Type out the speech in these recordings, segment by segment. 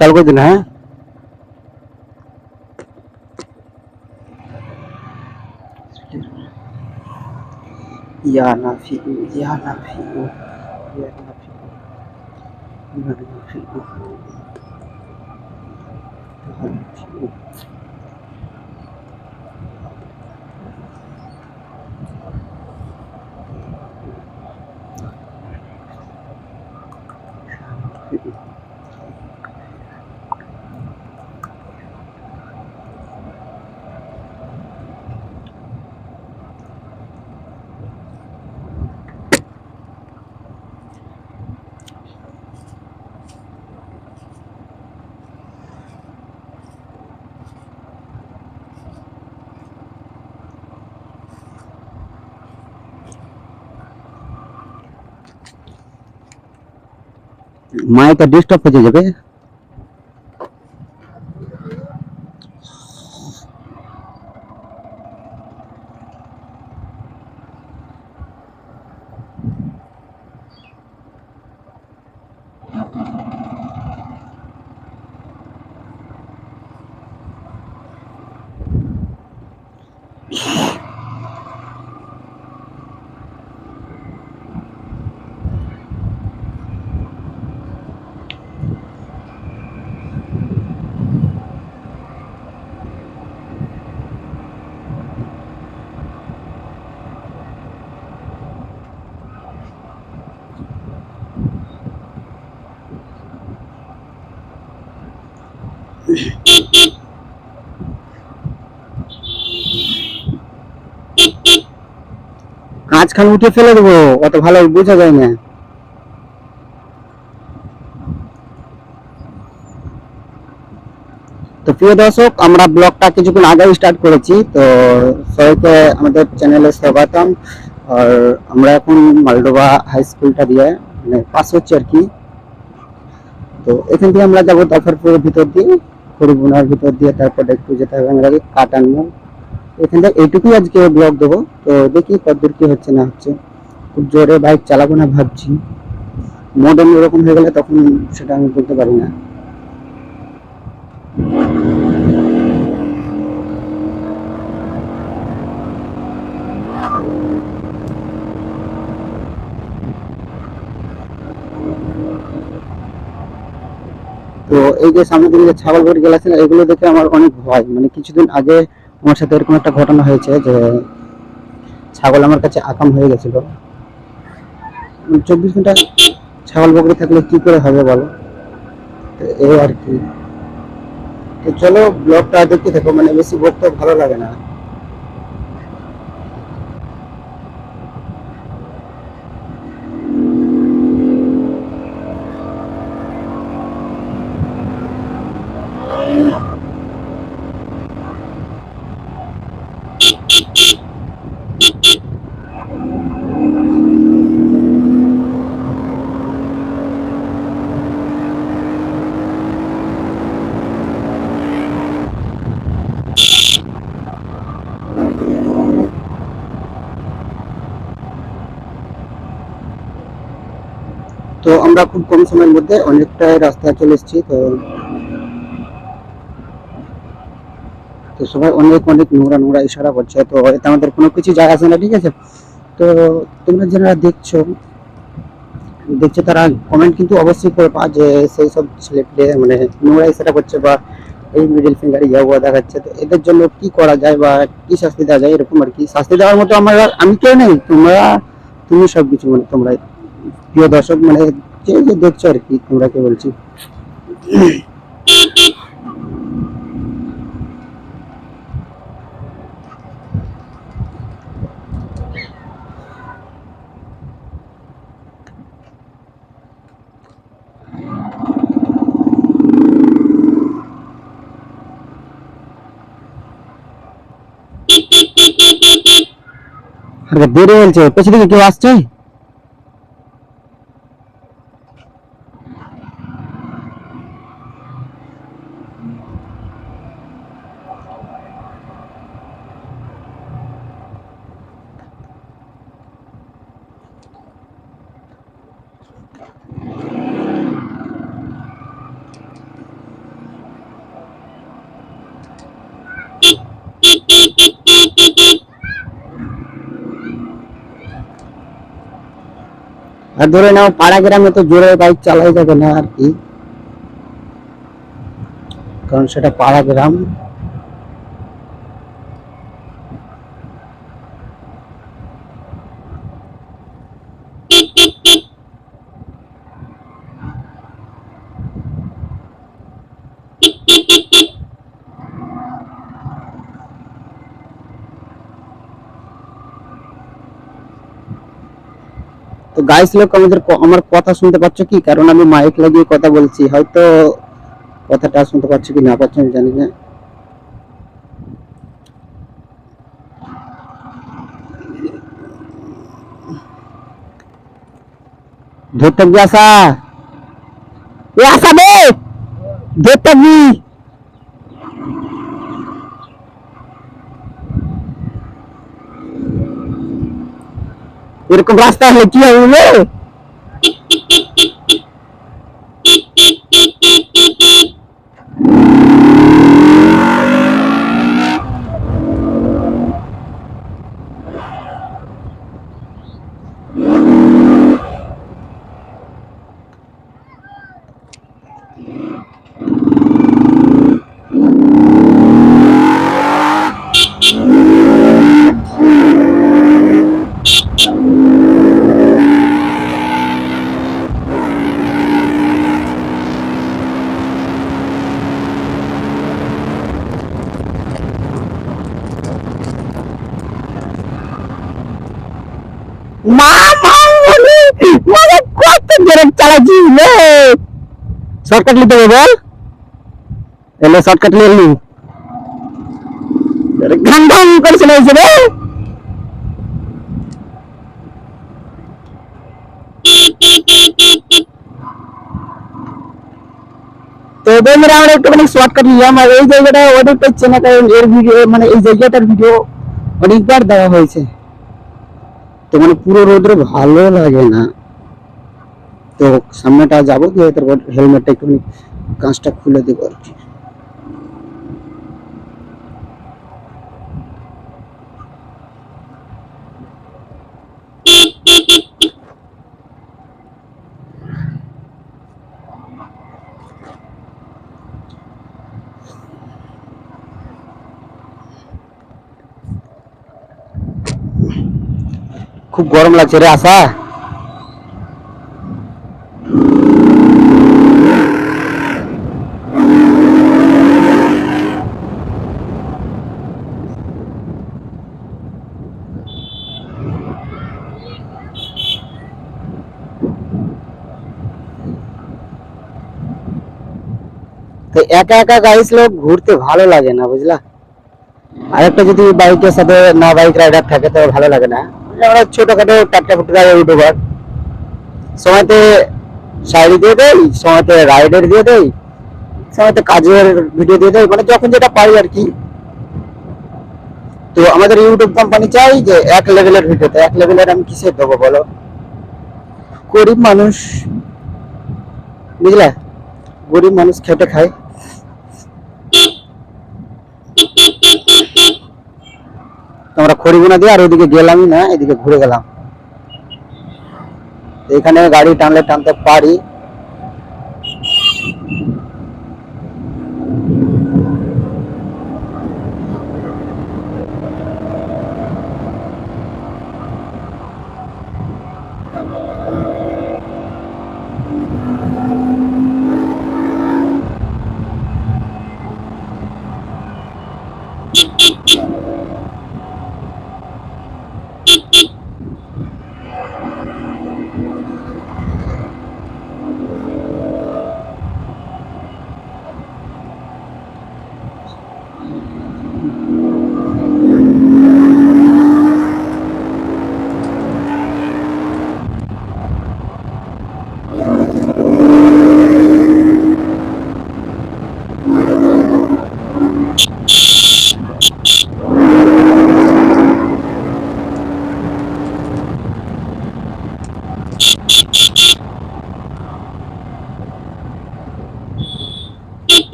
চালু করে দিন। হ্যাঁ, ইয়া নাফিউ ইয়া নাফিউ ইয়া নাফিউ ইয়া নাফিউ ইয়া নাফিউ। মাইকটা ডিস্টার্ব হয়ে যাবে। কাঁচ খান উঠে ফেলে দেবো, অত ভালো বোঝা যায় না। তো প্রিয় দর্শক, আমরা ব্লগটা কিছুক্ষণ আগে স্টার্ট করেছি। তো সবাইকে আমাদের চ্যানেলে স্বাগতম। আর আমরা এখন মালডোবা হাই স্কুলটা দিয়ে মানে পাস হচ্ছে আর কি। তো এখান থেকে আমরা যাবো জাফরপুরের ভিতর দিয়ে, হরিগুনার ভিতর দিয়ে, তারপর একটু যেতে হবে আমরা কাটানো। এখান থেকে এইটুকুই আজকে ব্লগ দেবো। তো দেখি কতদূর কি হচ্ছে না হচ্ছে। খুব জোরে বাইক চালাবো না ভাবছি, মডেল এরকম হয়ে গেলে তখন সেটা আমি বলতে পারি না। তো এই যে সামনে দিকে যে ছাগল গরু গেল আছে না, এগুলো দেখে আমার অনেক ভয়। মানে কিছুদিন আগে আমার সাথে এরকম একটা ঘটনা হয়েছে যে ছাগল আমার কাছে আকাম হয়ে গেছিল। 24 ঘন্টা ছাগল বকরি থাকলে কি করে হবে বলো। তো এই আর কি। তো চলো ব্লগটা দেখতে থাকো, মানে বেশি বকতে ভালো লাগে না। তো আমরা খুব কম সময়ের মধ্যে অনেকটা রাস্তা চলে এসেছি। তো তো সবাই অনেক অনেক নোংরা নোংরা ইশারা করছে, তো এতে আমাদের কোনো কিছু যায় আসে না, ঠিক আছে। তো তোমরা যারা দেখছো দেখছো তারা কমেন্ট কিন্তু অবশ্যই করবা যে সেই সব ছেলে পেলে মানে নোংরা ইশারা করছে বা এই মিডিল ফিঙ্গার ইয়া ওয়া দেখাচ্ছে, তো এদের জন্য কি করা যায় বা কি শাস্তি দেওয়া যায়, এরকম আর কি। শাস্তি দেওয়ার মতো আমার আমি কেউ নেই, তোমরা তুমি সবকিছু মানে তোমরা প্রিয় দর্শক মানে যে যে দেখছো আর কি, তোমরা কে বলছি। আরে বেড়ে বলছে পেছনে দিকে কেউ আসছে। আর ধরে নাও পাড়া গ্রামে তো জোরে বাইক চালাই যাবে না আর কি, কারণ সেটা পাড়া গ্রাম। তো গাইস লোক আমার কথা শুনতে পাচ্ছ কি? কারণ আমি মাইক লাগিয়ে কথা বলছি, হয়তো কথাটা শুনতে পাচ্ছ কি না পাচ্ছ আমি জানি না। ধরতে গিয়ে আসা, এ আসা রে, ধরতে গি এরকম রাস্তা হলে কি হবে? মা মা বলে মানে কত জোরে চালাচ্ছি রে। শর্টকাট নিতে হবে বল, এলে শর্টকাট নিয়ে এলি ঘাম ঘাম করে চলে এসে রে। তো বন্ধুরা আমরা একটুখানি শর্টকাট নিলাম, আর এই জায়গাটা অনেক পাচ্ছে না, কারণ এর ভিডিও মানে এই জায়গাটার ভিডিও অনেকবার দেওয়া হয়েছে, তো মানে পুরো রোদ্রে ভালো লাগে না। তো সামনেটা যাবো দিয়ে তারপর হেলমেটটা একটুখানি কাঁচটা খুলে দেবো আর কি। খুব গরম লাগছে রে আশা। তো একা একা গাইস লোক ঘুরতে ভালো লাগে না বুঝলা। আরেকটা যদি বাইকের সাথে না বাইক রাইডার থাকে তো ভালো লাগে না। আমরা ছোটখাটো টাটকা ফুটকা ইউটিউবার সময়তে শায়রি দিয়ে দেয়, সময়তে রাইডার দিয়ে দেয়, সময়তে কাজের ভিডিও দিয়ে দেয়, মানে যখন যেটা পাই আর কি। তো আমাদের ইউটিউব কোম্পানি চাই যে এক লেভেলের ভিডিও, তো এক লেভেলের আমি কিসে দেবো বলো? গরিব মানুষ বুঝলা, গরিব মানুষ খেটে খায়। তো আমরা খড়িগুনা দিয়ে আর ওইদিকে গেলামই না, এদিকে ঘুরে গেলাম। এখানে গাড়ি টানলে টানতে পারি।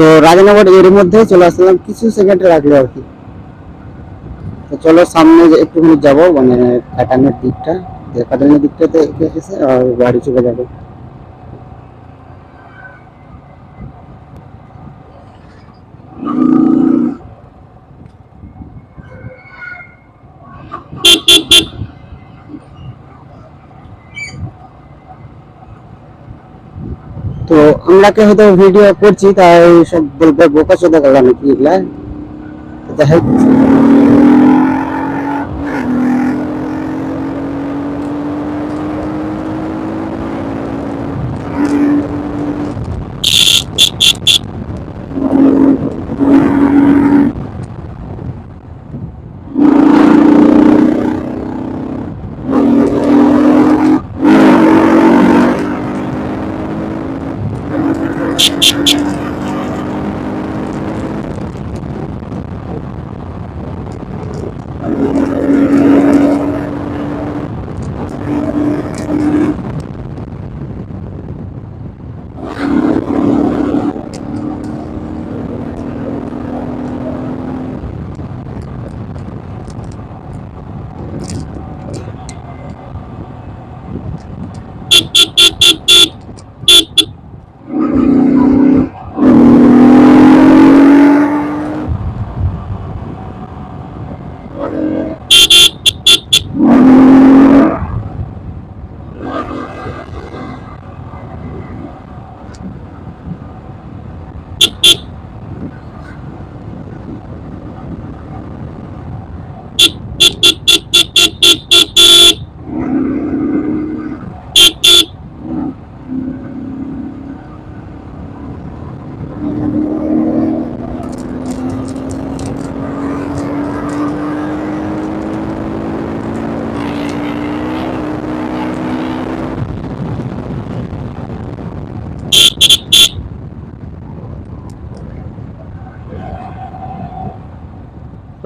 তো রাজানগর এর মধ্যে চলে আসলাম, কিছু সেকেন্ড রাখলো আর কি। তো চলো সামনে একটুখানি যাবো, মানে কাটানের দিকটা, কাটানের দিকটাতে এসে আর বাড়ি চলে যাবো। তো আমরাকে হয়তো ভিডিও করছি, তাই সব বলবে বোকা চোদা গেলাম নাকি এগুলা। তো যাই হোক,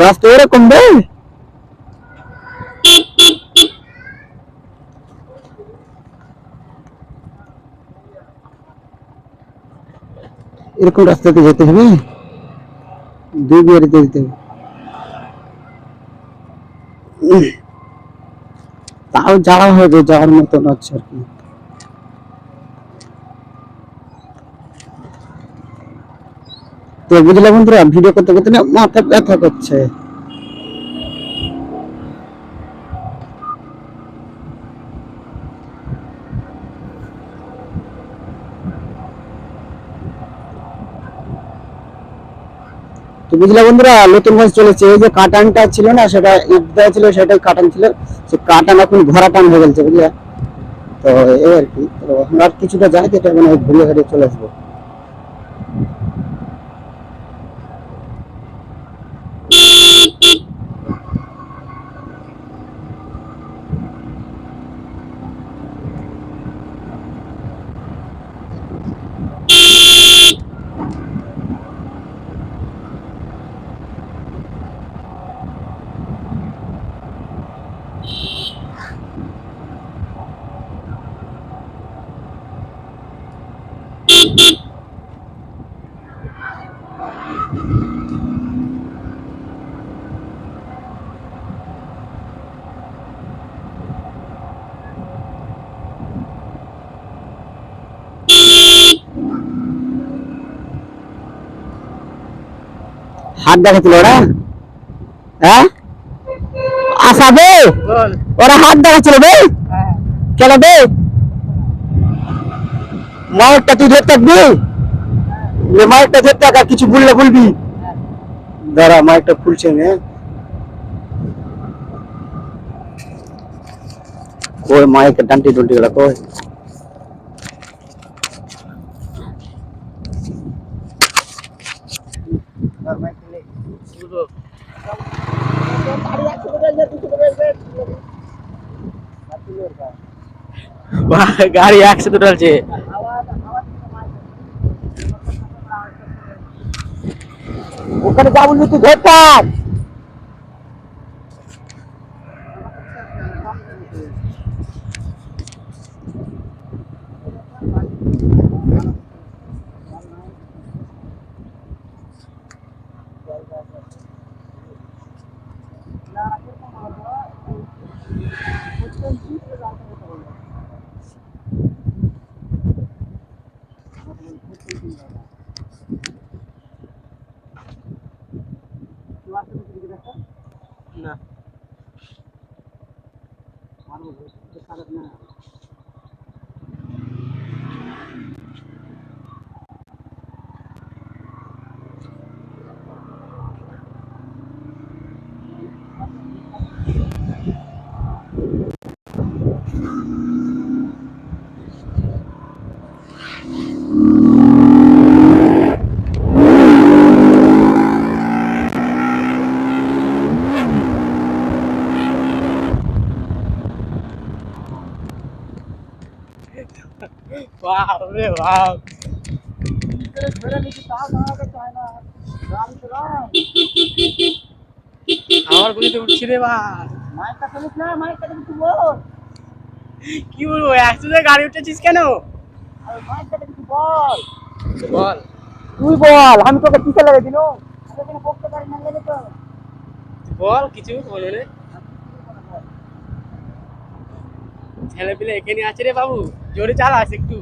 রাস্তা এরকম বে, এরকম রাস্তাতে যেতে হবে, দুই বিয়ারিতে যেতে হবে। তাও যাওয়া হবে, যাওয়ার মতন আছে আর কি। তো বুঝলে বন্ধুরা, ভিডিও করতে করতে না মাথা ব্যথা করছে। তো বুঝলে বন্ধুরা, নতুন গাছ চলেছে। এই যে কাটানটা ছিল না, সেটা ইট দেওয়া ছিল, সেটাই কাটান ছিল। সে কাটান এখন ভরা টান হয়ে গেছে বুঝলে। তো এই আর কি, তো আমরা আর কিছুটা যাই, এটা মানে ঘুরিয়ে ঘুরিয়ে চলে আসবো। হাত দেখাচ্ছিল ওরা, হ্যাঁ আসাবে, ওরা হাত দেখাচ্ছিল বে, কেন বে? মায়েরটা তুই ধরে থাকবি, মায়েরটা ধরে থাক, আর কিছু বললে বলবি। দাঁড়া, মায়েরটা খুলছে না, কই মায়ের ডান্টি ডন্টি গুলা কই? গাড়ি একসাথে ঢালছে। ওখানে যা বললি তুই ধরে থাক। না। বাপ রে বাপ, আমার গুলিতে উঠছি রে ভাই। কি বলবো, একসাথে গাড়ি উঠেছিস কেন? বল। তুই বল, আমি তোকে পিছে লেগে দিল। বল কিছু বলবে। ছেলে পিলে এখানে আছে রে বাবু, জোরে চালাস একটু।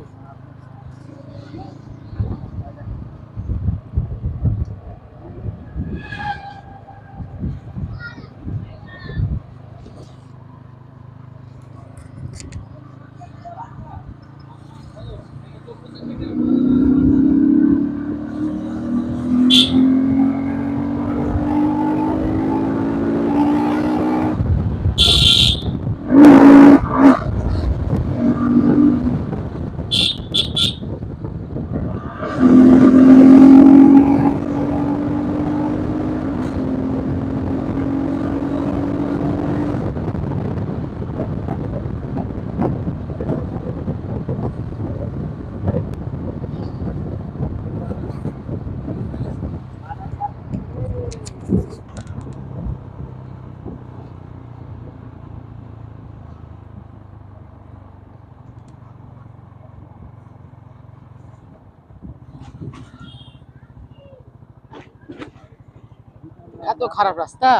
এত খারাপ রাস্তা,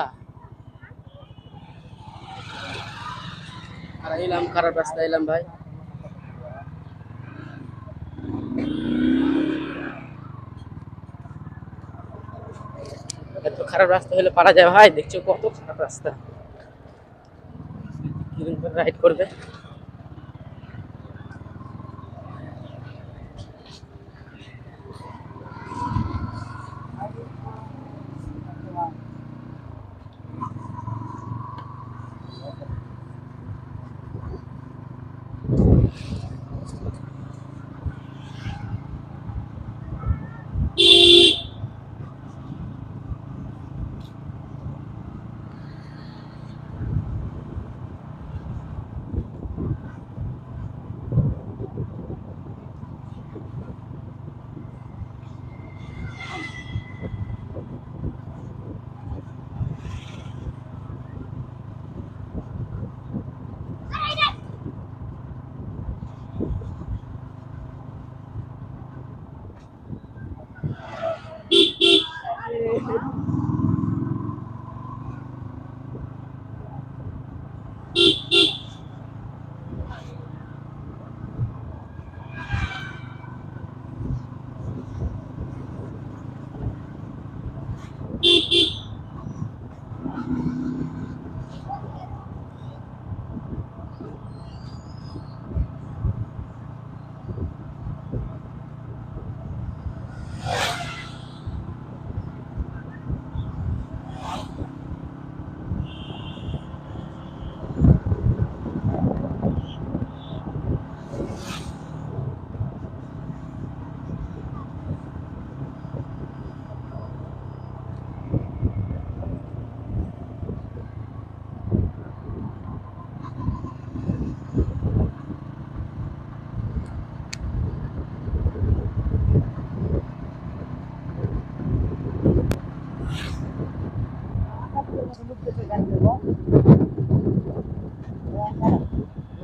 আর এলাম খারাপ রাস্তা এলাম ভাই। এত খারাপ রাস্তা হলে পারা যায় ভাই? দেখছো কত খারাপ রাস্তা, কিরকম করে রাইড করবে।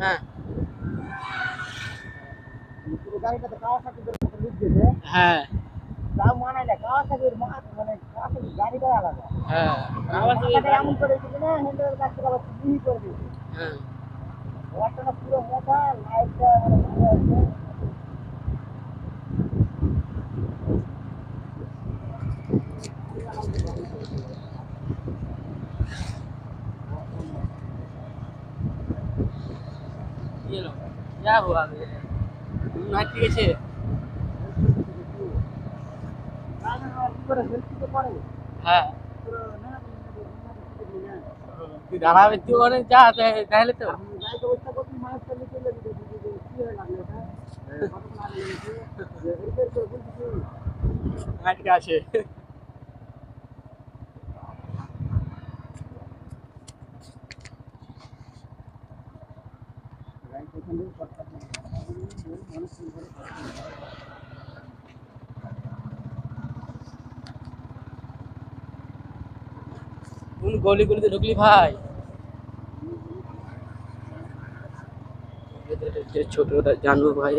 হ্যাঁ হ্যাঁ হ্যাঁ হ্যাঁ। क्या हुआ हाँ ठीक আছে হ্যাঁ তুই দাঁড়াবে তুই অনেক যা তাহলে তো হ্যাঁ ঠিক আছে কোন গলি গলিতে ঢুকলি ভাই যে ছোটটা জানবো ভাই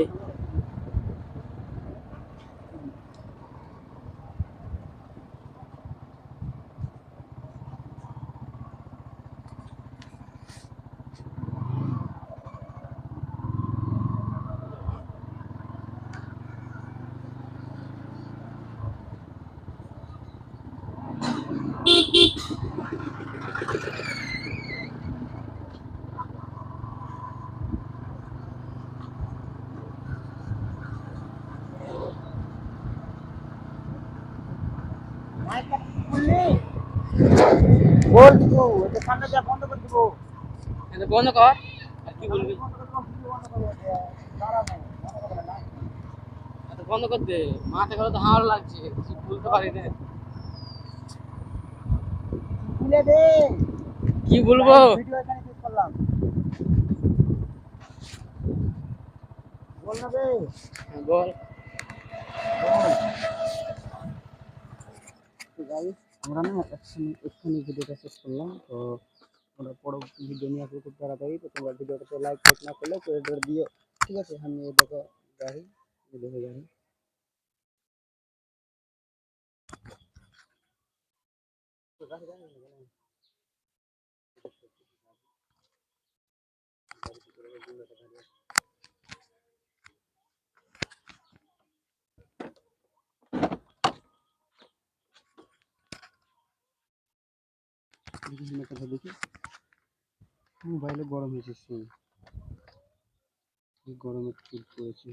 বল কিছু এটা সামনে যা বন্ধ করে দিব এটা বন্ধ কর আর কি বলবি এটা বন্ধ কর দে মাথা করে তো হাওয়া লাগছে কিছু বলতে পারি না খুলে দে কি বলবো ভিডিও এখানে ক্লিক করলাম বল না বে বল তো গাইস আমরা না এখানে ভিডিওটা শেষ করলাম তো আমরা পরবর্তী ভিডিও নিয়ে আসবো খুব তাড়াতাড়ি তো তোমরা ভিডিওটাতে লাইক না করলে করে দিও ঠিক আছে আমি এই দেখো গাড়ি এই দেখো গাড়ি তো গাড়ি দেখি মোবাইলে গরম হয়েছে সেই গরমে চুল পড়েছে